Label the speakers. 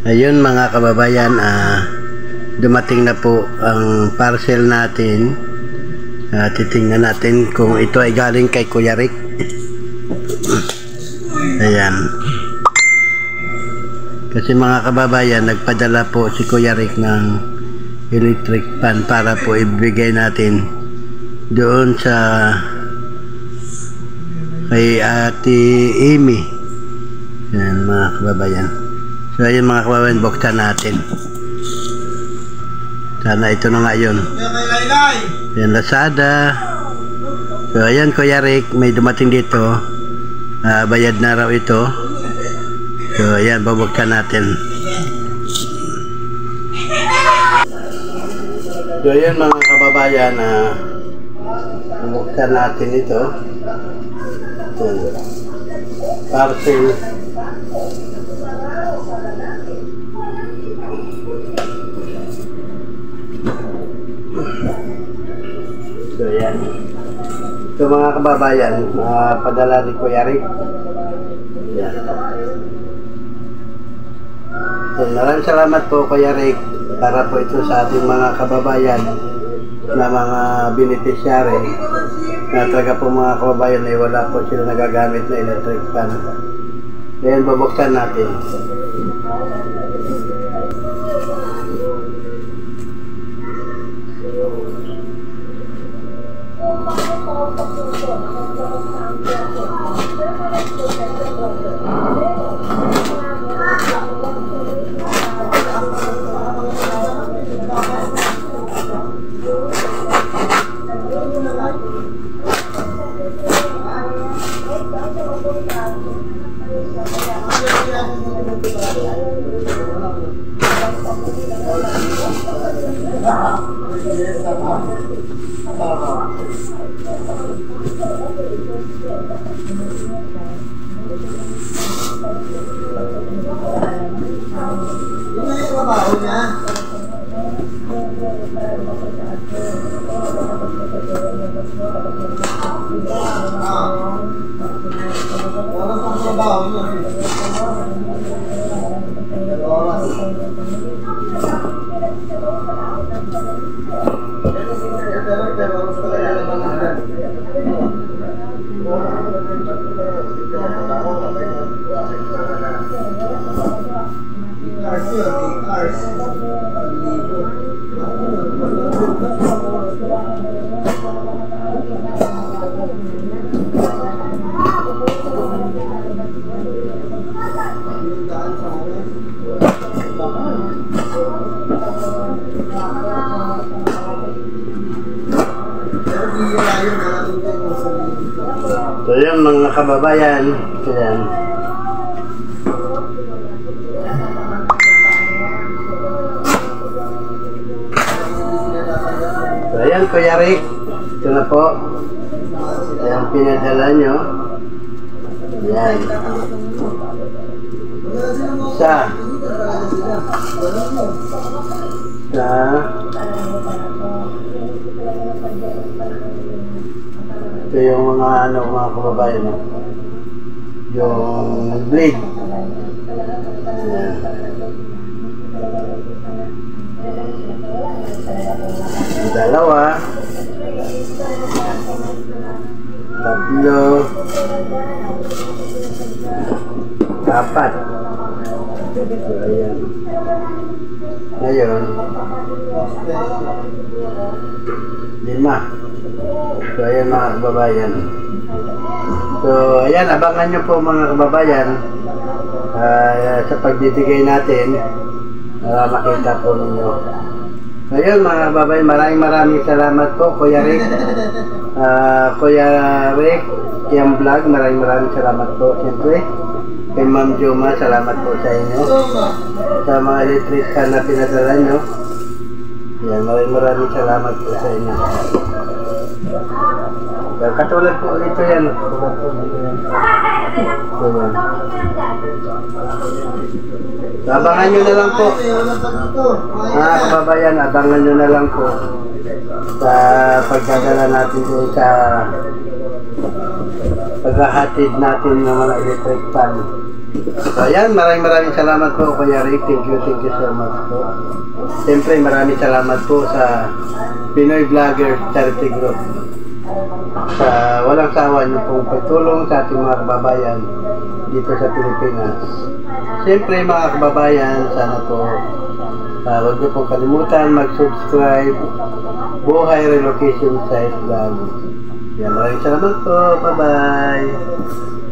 Speaker 1: Ayun mga kababayan, dumating na po ang parcel natin. Titingnan natin kung ito ay galing kay Kuya Rick. Ayan. Kasi mga kababayan, nagpadala po si Kuya Rick ng electric fan para po ibigay natin doon sa kay Ate Amy. Ayan mga kababayan. So ayun mga kababayan, buksan natin. Sana ito na nga yun. Ayan, Lazada. So ayan Kuya Rick, may dumating dito. Bayad na raw ito. So ayan, babuksan natin. So ayan mga kababayan, bubuksan natin ito. Parcel. So yan. So mga kababayan, padala ni Kuya Rick. Yan. So maraming salamat po Kuya Rick, para po ito sa ating mga kababayan na mga beneficiary na talaga po mga kababayan ay wala po sila nagagamit na electric fan. Ayan, babuksan natin. So yun mga kababayan, ayan. So ayan Kuya Rick, ito na po. Ayan pinadala nyo. Ayan. Isa. Ito yung mga mga kababayan, yung blade. Ayan. Dalawa. Tatlo. Apat. So ayan. Ngayon 5. So ayan mga kababayan. So ayan, abangan nyo po mga kababayan sa pagdidikay natin para makita po ninyo. So ayan mga kababayan, maraming salamat po Kuya Rick. Kuya Rick Kiam Vlog, maraming salamat po. Siyempre kay Ma'am Joma, salamat po sa inyo sa mga electric fan na pinadala nyo. Yan, maraming salamat po sa inyo. Katulad po ito yan. Katulad po ito yan. So, yan. So, abangan nyo na lang po. Mga kababayan, abangan nyo na lang po sa pagdadala natin sa paghahatid natin ng mga electric fan So, ayan, maraming salamat po, Kuya Rick. Thank you so much po. Siyempre, maraming salamat po sa Pinoy Vlogger Charity Group. Sa walang sawa niyo pong pagtulong sa ating mga kababayan dito sa Pilipinas. Siyempre, mga kababayan, sana po huwag niyo pong kalimutan mag-subscribe Buhay Relocation Site Vlog. Yan, maraming salamat po. Bye-bye.